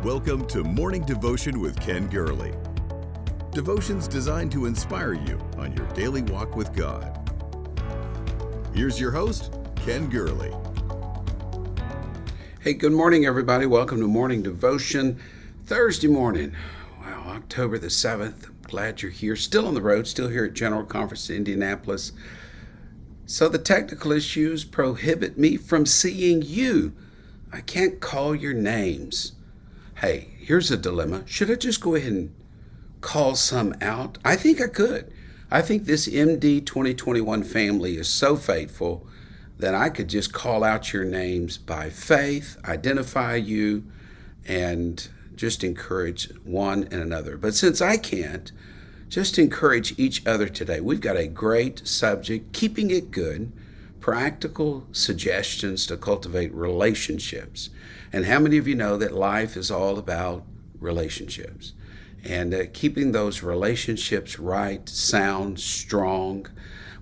Welcome to Morning Devotion with Ken Gurley. Devotions designed to inspire you on your daily walk with God. Here's your host, Ken Gurley. Hey, good morning, everybody. Welcome to Morning Devotion, Thursday morning. Wow, October the 7th. I'm glad you're here. Still on the road, still here at General Conference in Indianapolis. So the technical issues prohibit me from seeing you. I can't call your names. Hey, here's a dilemma. Should I just go ahead and call some out? I think I could. I think this MD 2021 family is so faithful that I could just call out your names by faith, identify you, and just encourage one and another. But since I can't, just encourage each other today. We've got a great subject, keeping it good, practical suggestions to cultivate relationships. And how many of you know that life is all about relationships? And keeping those relationships right, sound, strong.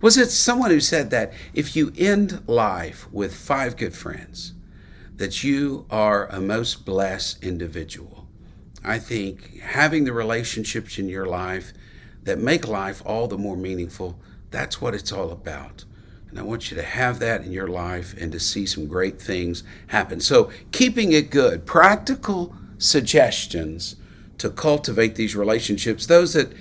Was it someone who said that if you end life with 5 good friends, that you are a most blessed individual? I think having the relationships in your life that make life all the more meaningful, that's what it's all about. And I want you to have that in your life and to see some great things happen. So keeping it good, practical suggestions to cultivate these relationships. Those that,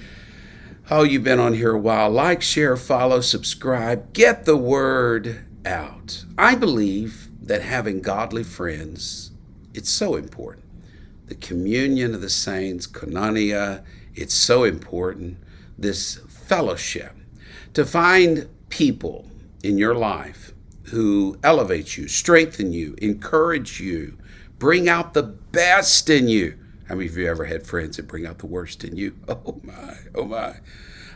you've been on here a while, like, share, follow, subscribe, get the word out. I believe that having godly friends, it's so important. The communion of the saints, koinonia, it's so important. This fellowship. To find people in your life who elevate you, strengthen you, encourage you, bring out the best in you. How many of you ever had friends that bring out the worst in you? Oh my.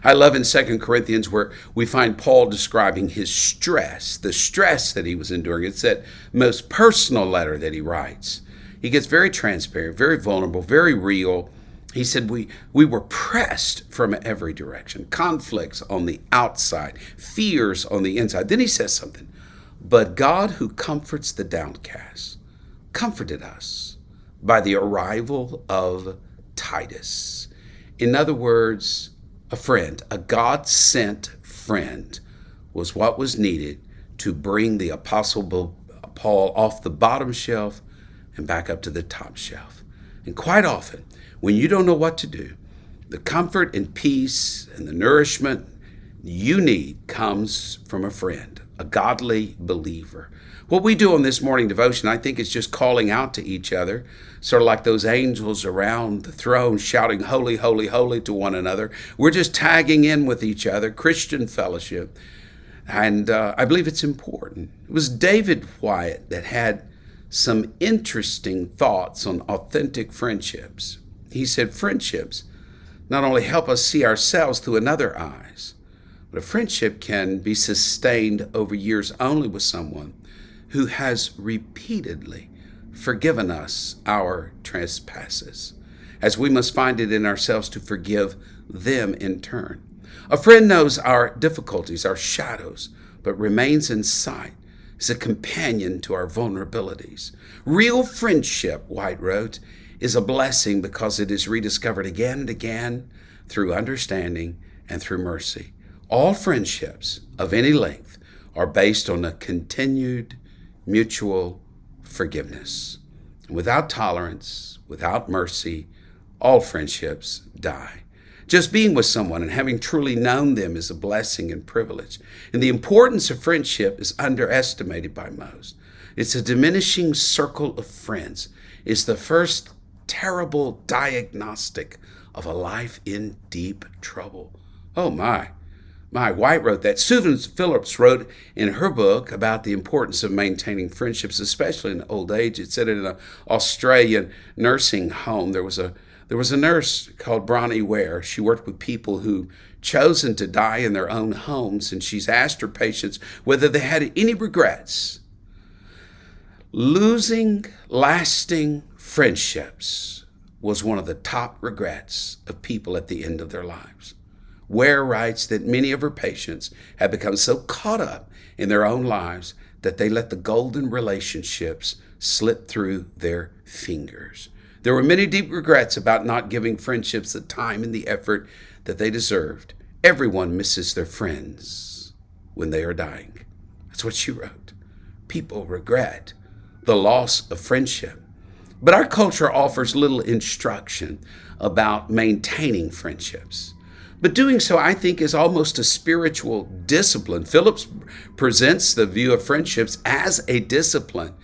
I love in 2 Corinthians where we find Paul describing his stress, the stress that he was enduring. It's that most personal letter that he writes. He gets very transparent, very vulnerable, very real. He said, we were pressed from every direction, conflicts on the outside, fears on the inside. Then he says something, but God who comforts the downcast comforted us by the arrival of Titus. In other words, a friend, a God-sent friend was what was needed to bring the Apostle Paul off the bottom shelf and back up to the top shelf. And quite often, when you don't know what to do, the comfort and peace and the nourishment you need comes from a friend, a godly believer. What we do on this morning devotion, I think, is just calling out to each other, sort of like those angels around the throne shouting, holy, holy, holy to one another. We're just tagging in with each other, Christian fellowship. And I believe it's important. It was David Wyatt that had some interesting thoughts on authentic friendships. He said friendships not only help us see ourselves through another's eyes, but a friendship can be sustained over years only with someone who has repeatedly forgiven us our trespasses, as we must find it in ourselves to forgive them in turn. A friend knows our difficulties, our shadows, but remains in sight as a companion to our vulnerabilities. Real friendship, White wrote, is a blessing because it is rediscovered again and again through understanding and through mercy. All friendships of any length are based on a continued mutual forgiveness. Without tolerance, without mercy, all friendships die. Just being with someone and having truly known them is a blessing and privilege. And the importance of friendship is underestimated by most. It's a diminishing circle of friends. It's the first terrible diagnostic of a life in deep trouble. Oh my. White wrote that. Susan Phillips wrote in her book about the importance of maintaining friendships, especially in old age. It said in an Australian nursing home, there was a nurse called Bronnie Ware. She worked with people who chosen to die in their own homes, and she's asked her patients whether they had any regrets. Losing lasting friendships was one of the top regrets of people at the end of their lives. Ware writes that many of her patients have become so caught up in their own lives that they let the golden relationships slip through their fingers. There were many deep regrets about not giving friendships the time and the effort that they deserved. Everyone misses their friends when they are dying. That's what she wrote. People regret the loss of friendship. But our culture offers little instruction about maintaining friendships. But doing so, I think, is almost a spiritual discipline. Phillips presents the view of friendships as a discipline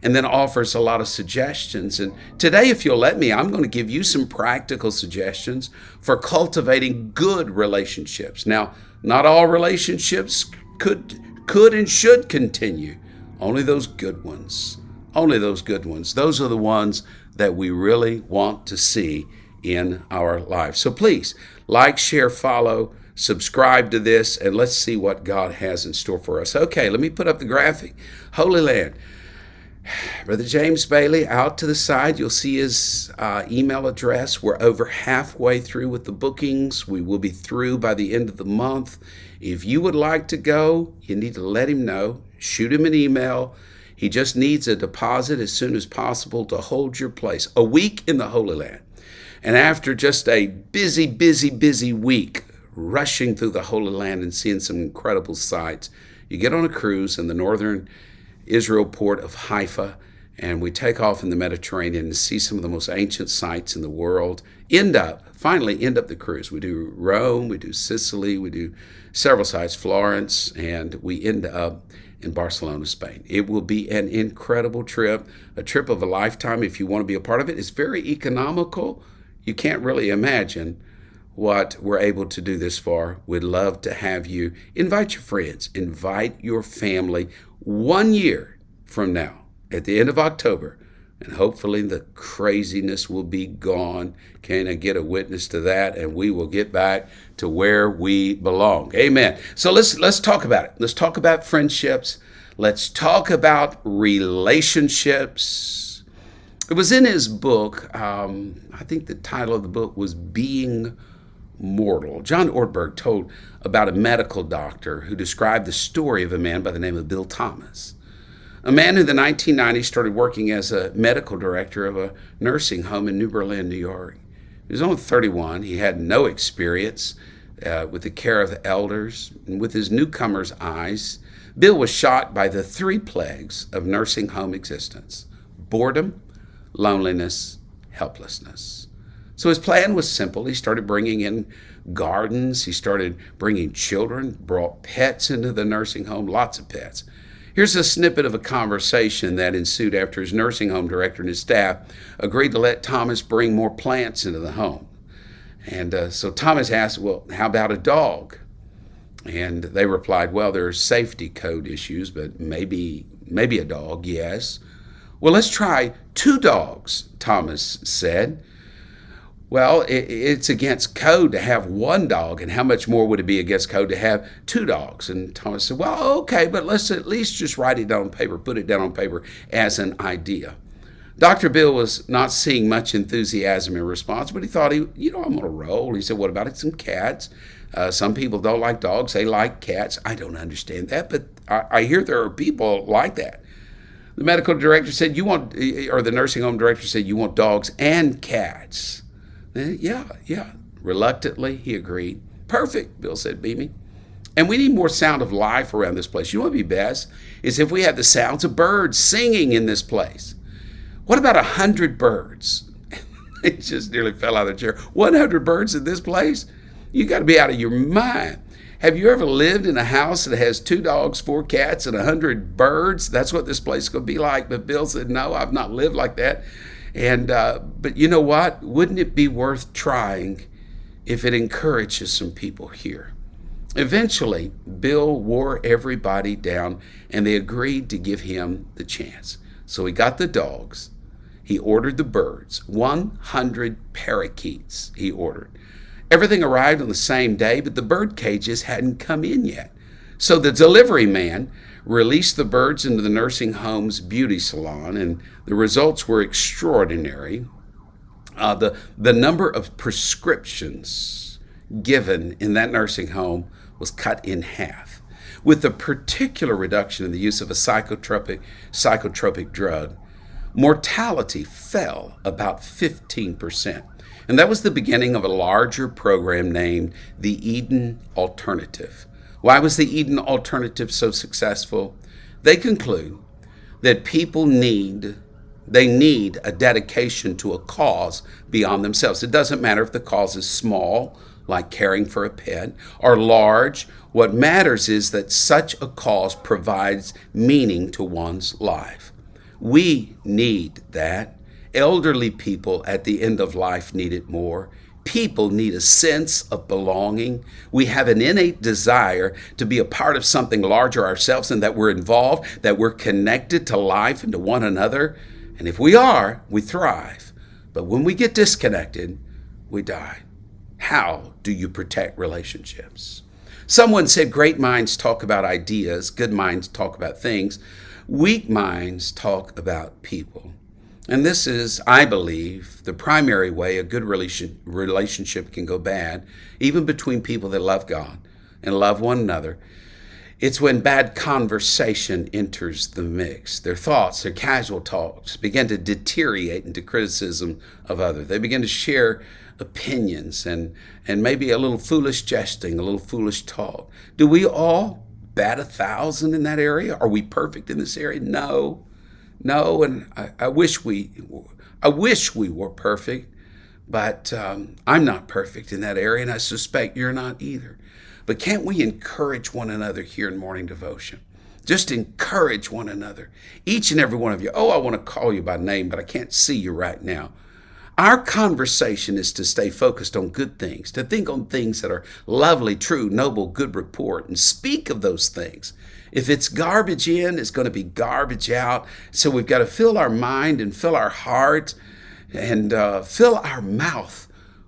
and then offers a lot of suggestions. And today, if you'll let me, I'm going to give you some practical suggestions for cultivating good relationships. Now, not all relationships could and should continue. Only those good ones. Only those good ones. Those are the ones that we really want to see in our lives. So please, like, share, follow, subscribe to this, and let's see what God has in store for us. Okay, let me put up the graphic. Holy Land. Brother James Bailey, out to the side, you'll see his email address. We're over halfway through with the bookings. We will be through by the end of the month. If you would like to go, you need to let him know. Shoot him an email. He just needs a deposit as soon as possible to hold your place. A week in the Holy Land. And after just a busy week rushing through the Holy Land and seeing some incredible sights, you get on a cruise in the northern Israel port of Haifa, and we take off in the Mediterranean and see some of the most ancient sites in the world. Finally end up the cruise. We do Rome, we do Sicily, we do several sites, Florence, and we end up in Barcelona, Spain. It will be an incredible trip, a trip of a lifetime if you want to be a part of it. It's very economical. You can't really imagine what we're able to do this far. We'd love to have you. Invite your friends, invite your family 1 year from now, at the end of October, and hopefully the craziness will be gone. Can I get a witness to that? And we will get back to where we belong. Amen. So let's talk about it. Let's talk about friendships. Let's talk about relationships. It was in his book, I think the title of the book was Being Mortal. John Ortberg told about a medical doctor who described the story of a man by the name of Bill Thomas. A man who in the 1990s started working as a medical director of a nursing home in New Berlin, New York. He was only 31. He had no experience with the care of the elders. And with his newcomer's eyes, Bill was shocked by the three plagues of nursing home existence: boredom, loneliness, helplessness. So his plan was simple. He started bringing in gardens. He started bringing children, brought pets into the nursing home, lots of pets. Here's a snippet of a conversation that ensued after his nursing home director and his staff agreed to let Thomas bring more plants into the home. And so Thomas asked, well, how about a dog? And they replied, well, there are safety code issues, but maybe a dog, yes. Well, let's try 2 dogs, Thomas said. Well, it's against code to have 1 dog, and how much more would it be against code to have 2 dogs? And Thomas said, well, okay, but let's at least just write it down on paper, put it down on paper as an idea. Dr. Bill was not seeing much enthusiasm in response, but he thought, I'm on a roll. He said, what about some cats? Some people don't like dogs, they like cats. I don't understand that, but I hear there are people like that. The medical director said, the nursing home director said, you want dogs and cats? Yeah. Reluctantly, he agreed. Perfect, Bill said, beaming. And we need more sound of life around this place. You know what would be best? Is if we had the sounds of birds singing in this place. What about 100 birds? It just nearly fell out of the chair. 100 birds in this place? You got to be out of your mind. Have you ever lived in a house that has 2 dogs, 4 cats, and 100 birds? That's what this place is going to be like. But Bill said, no, I've not lived like that. And but you know what? Wouldn't it be worth trying if it encourages some people here? Eventually, Bill wore everybody down, and they agreed to give him the chance. So he got the dogs. He ordered the birds. 100 parakeets he ordered. Everything arrived on the same day, but the bird cages hadn't come in yet. So the delivery man released the birds into the nursing home's beauty salon, and the results were extraordinary. The number of prescriptions given in that nursing home was cut in half, with a particular reduction in the use of a psychotropic drug. mortality fell about 15%. And that was the beginning of a larger program named the Eden Alternative. Why was the Eden Alternative so successful? They conclude that people need a dedication to a cause beyond themselves. It doesn't matter if the cause is small, like caring for a pet, or large. What matters is that such a cause provides meaning to one's life. We need that. Elderly people at the end of life need it more. People need a sense of belonging. We have an innate desire to be a part of something larger ourselves, and that we're involved, that we're connected to life and to one another. And if we are, we thrive. But when we get disconnected, we die. How do you protect relationships? Someone said great minds talk about ideas, good minds talk about things, weak minds talk about people. And this is, I believe, the primary way a good relationship can go bad, even between people that love God and love one another. It's when bad conversation enters the mix. Their thoughts, their casual talks begin to deteriorate into criticism of others. They begin to share opinions and maybe a little foolish jesting, a little foolish talk. Do we all bat 1,000 in that area? Are we perfect in this area? No, and I wish we were perfect, but I'm not perfect in that area, and I suspect you're not either. But can't we encourage one another here in morning devotion? Just encourage one another. Each and every one of you. Oh, I want to call you by name, but I can't see you right now. Our conversation is to stay focused on good things, to think on things that are lovely, true, noble, good report, and speak of those things. If it's garbage in, it's going to be garbage out. So we've got to fill our mind and fill our heart and fill our mouth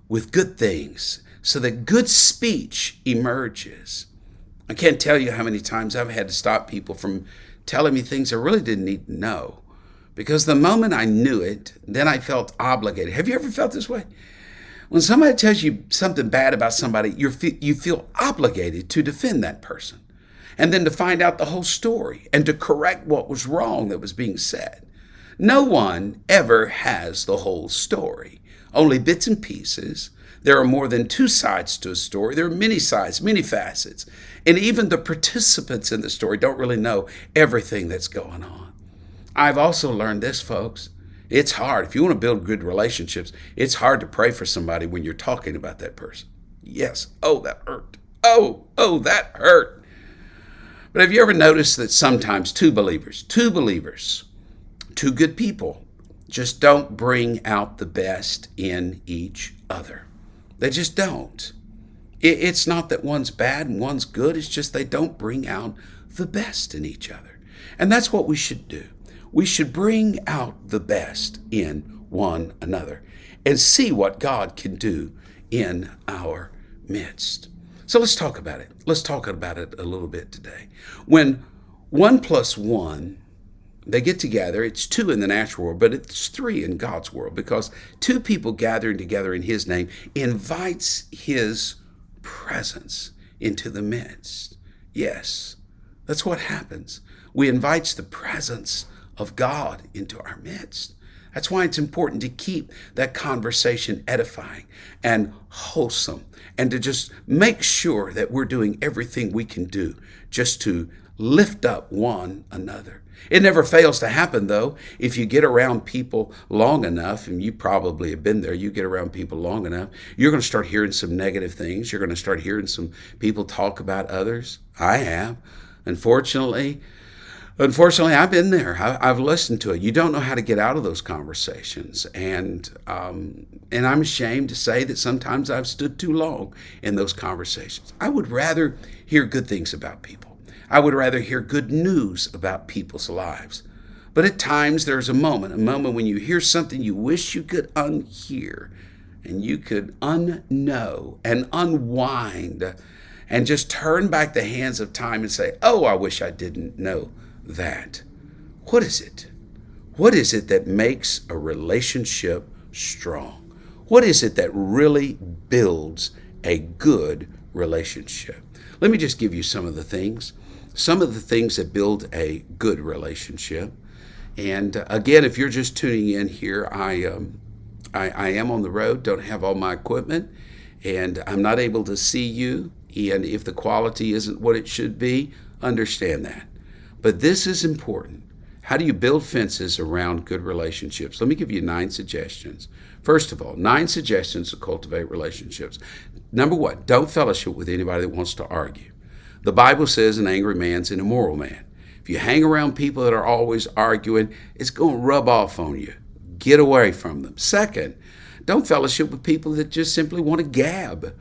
with good things, so that good speech emerges. I can't tell you how many times I've had to stop people from telling me things I really didn't need to know. Because the moment I knew it, then I felt obligated. Have you ever felt this way? When somebody tells you something bad about somebody, you feel obligated to defend that person. And then to find out the whole story and to correct what was wrong that was being said. No one ever has the whole story, only bits and pieces. There are more than two sides to a story. There are many sides, many facets. And even the participants in the story don't really know everything that's going on. I've also learned this, folks. It's hard. If you want to build good relationships, it's hard to pray for somebody when you're talking about that person. Yes. Oh, that hurt. Oh, that hurt. But have you ever noticed that sometimes two believers, two good people, just don't bring out the best in each other? They just don't. It's not that one's bad and one's good. It's just they don't bring out the best in each other. And that's what we should do. We should bring out the best in one another and see what God can do in our midst. So let's talk about it. Let's talk about it a little bit today. When 1 + 1, they get together, it's 2 in the natural world, but it's 3 in God's world, because 2 people gathering together in His name invites His presence into the midst. Yes, that's what happens. We invite the presence of God into our midst. That's why it's important to keep that conversation edifying and wholesome, and to just make sure that we're doing everything we can do just to lift up one another. It never fails to happen, though, if you get around people long enough, and you probably have been there, you get around people long enough, you're going to start hearing some negative things. You're going to start hearing some people talk about others. I have. Unfortunately, I've been there. I've listened to it. You don't know how to get out of those conversations. And I'm ashamed to say that sometimes I've stood too long in those conversations. I would rather hear good things about people. I would rather hear good news about people's lives. But at times there's a moment when you hear something you wish you could unhear, and you could unknow and unwind and just turn back the hands of time and say, oh, I wish I didn't know that. What is it? What is it that makes a relationship strong? What is it that really builds a good relationship? Let me just give you some of the things. Some of the things that build a good relationship And again, if you're just tuning in here, I am on the road, don't have all my equipment, and I'm not able to see you. And if the quality isn't what it should be, understand that. But this is important. How do you build fences around good relationships? Let me give you 9 suggestions. First of all, 9 suggestions to cultivate relationships. Number 1, don't fellowship with anybody that wants to argue. The Bible says an angry man's an immoral man. If you hang around people that are always arguing, it's going to rub off on you. Get away from them. Second, don't fellowship with people that just simply want to gab.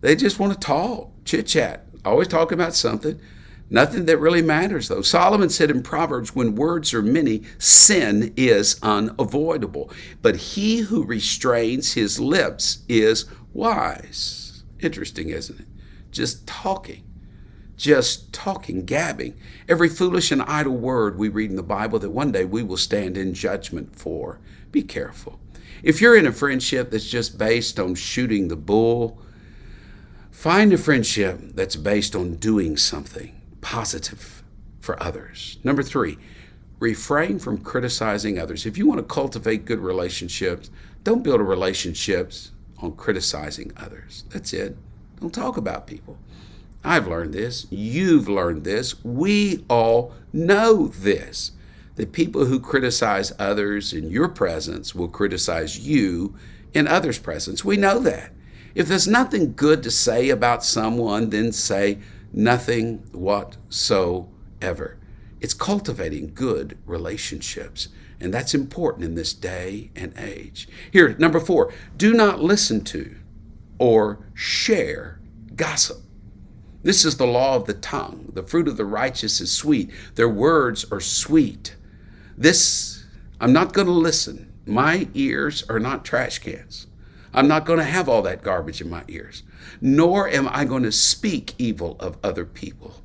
They just want to talk, chit-chat, always talking about something. Nothing that really matters, though. Solomon said in Proverbs, when words are many, sin is unavoidable. But he who restrains his lips is wise. Interesting, isn't it? Just talking, gabbing. Every foolish and idle word we read in the Bible that one day we will stand in judgment for. Be careful. If you're in a friendship that's just based on shooting the bull, find a friendship that's based on doing something positive for others. Number 3, refrain from criticizing others. If you want to cultivate good relationships, don't build relationships on criticizing others. That's it. Don't talk about people. I've learned this. You've learned this. We all know this. The people who criticize others in your presence will criticize you in others' presence. We know that. If there's nothing good to say about someone, then say nothing whatsoever. It's cultivating good relationships, and that's important in this day and age. Here, number 4, do not listen to or share gossip. This is the law of the tongue. The fruit of the righteous is sweet. Their words are sweet. I'm not going to listen. My ears are not trash cans. I'm not going to have all that garbage in my ears, nor am I going to speak evil of other people.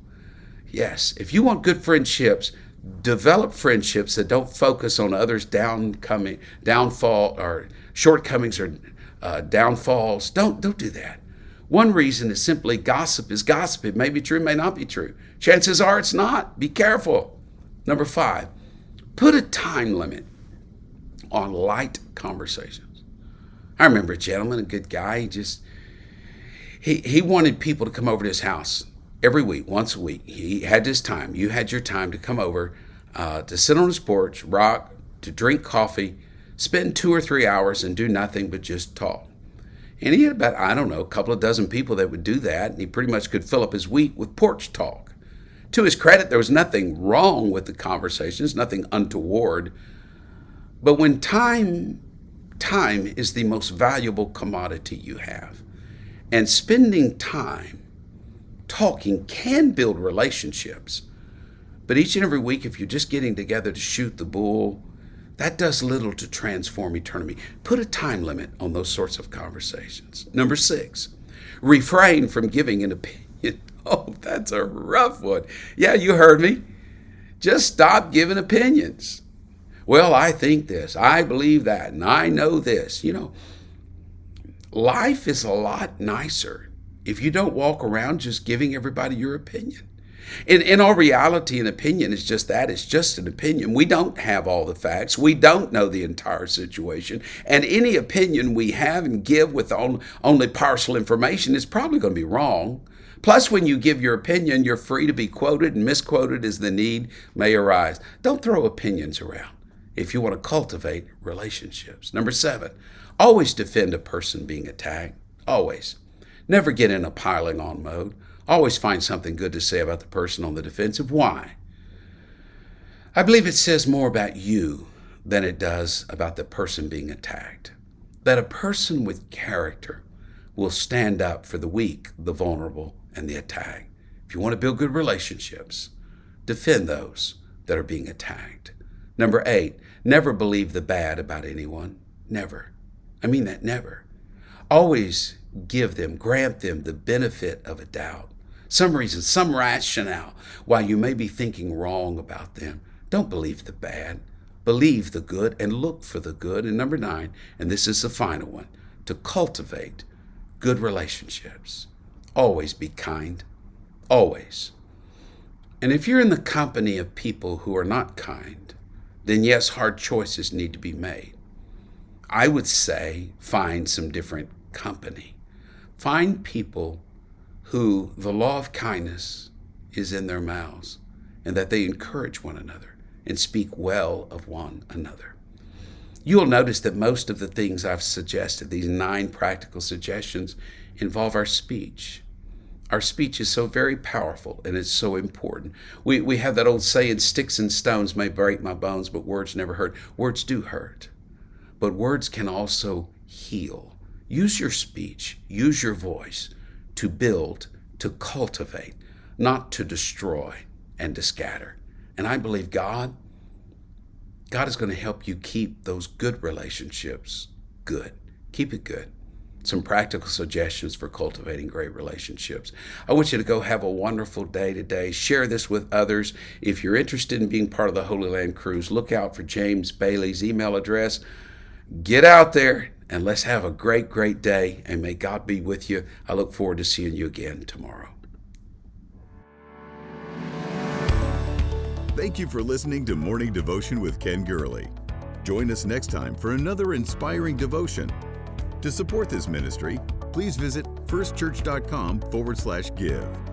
Yes, if you want good friendships, develop friendships that don't focus on others' downfall or shortcomings or downfalls. Don't do that. One reason is simply gossip is gossip. It may be true, may not be true. Chances are it's not. Be careful. Number 5, put a time limit on light conversations. I remember a gentleman, a good guy, he wanted people to come over to his house every week, once a week. He had his time. You had your time to come over, to sit on his porch, rock, to drink coffee, spend 2 or 3 hours and do nothing but just talk. And he had about, a couple of dozen people that would do that, and he pretty much could fill up his week with porch talk. To his credit, there was nothing wrong with the conversations, nothing untoward. But when time is the most valuable commodity you have. And spending time talking can build relationships. But each and every week, if you're just getting together to shoot the bull, that does little to transform eternity. Put a time limit on those sorts of conversations. Number 6, refrain from giving an opinion. Oh, that's a rough one. Yeah, you heard me. Just stop giving opinions. Well, I think this, I believe that, and I know this. Life is a lot nicer if you don't walk around just giving everybody your opinion. In all reality, an opinion is just that. It's just an opinion. We don't have all the facts. We don't know the entire situation. And any opinion we have and give with only partial information is probably going to be wrong. Plus, when you give your opinion, you're free to be quoted and misquoted as the need may arise. Don't throw opinions around if you want to cultivate relationships. Number 7, always defend a person being attacked. Always. Never get in a piling on mode. Always find something good to say about the person on the defensive. Why? I believe it says more about you than it does about the person being attacked. That a person with character will stand up for the weak, the vulnerable, and the attacked. If you want to build good relationships, defend those that are being attacked. Number 8, never believe the bad about anyone. Never. I mean that, never. Always grant them the benefit of a doubt. Some reason, some rationale why you may be thinking wrong about them. Don't believe the bad. Believe the good and look for the good. And number 9, and this is the final one, to cultivate good relationships. Always be kind. Always. And if you're in the company of people who are not kind, then yes, hard choices need to be made. I would say find some different company. Find people who the law of kindness is in their mouths and that they encourage one another and speak well of one another. You'll notice that most of the things I've suggested, these 9 practical suggestions, involve our speech. Our speech is so very powerful and it's so important. We have that old saying, sticks and stones may break my bones, but words never hurt. Words do hurt, but words can also heal. Use your speech, use your voice to build, to cultivate, not to destroy and to scatter. And I believe God is going to help you keep those good relationships good. Keep it good. Some practical suggestions for cultivating great relationships. I want you to go have a wonderful day today. Share this with others. If you're interested in being part of the Holy Land Cruise, look out for James Bailey's email address. Get out there and let's have a great, great day, and may God be with you. I look forward to seeing you again tomorrow. Thank you for listening to Morning Devotion with Ken Gurley. Join us next time for another inspiring devotion. To support this ministry, please visit firstchurch.com/give.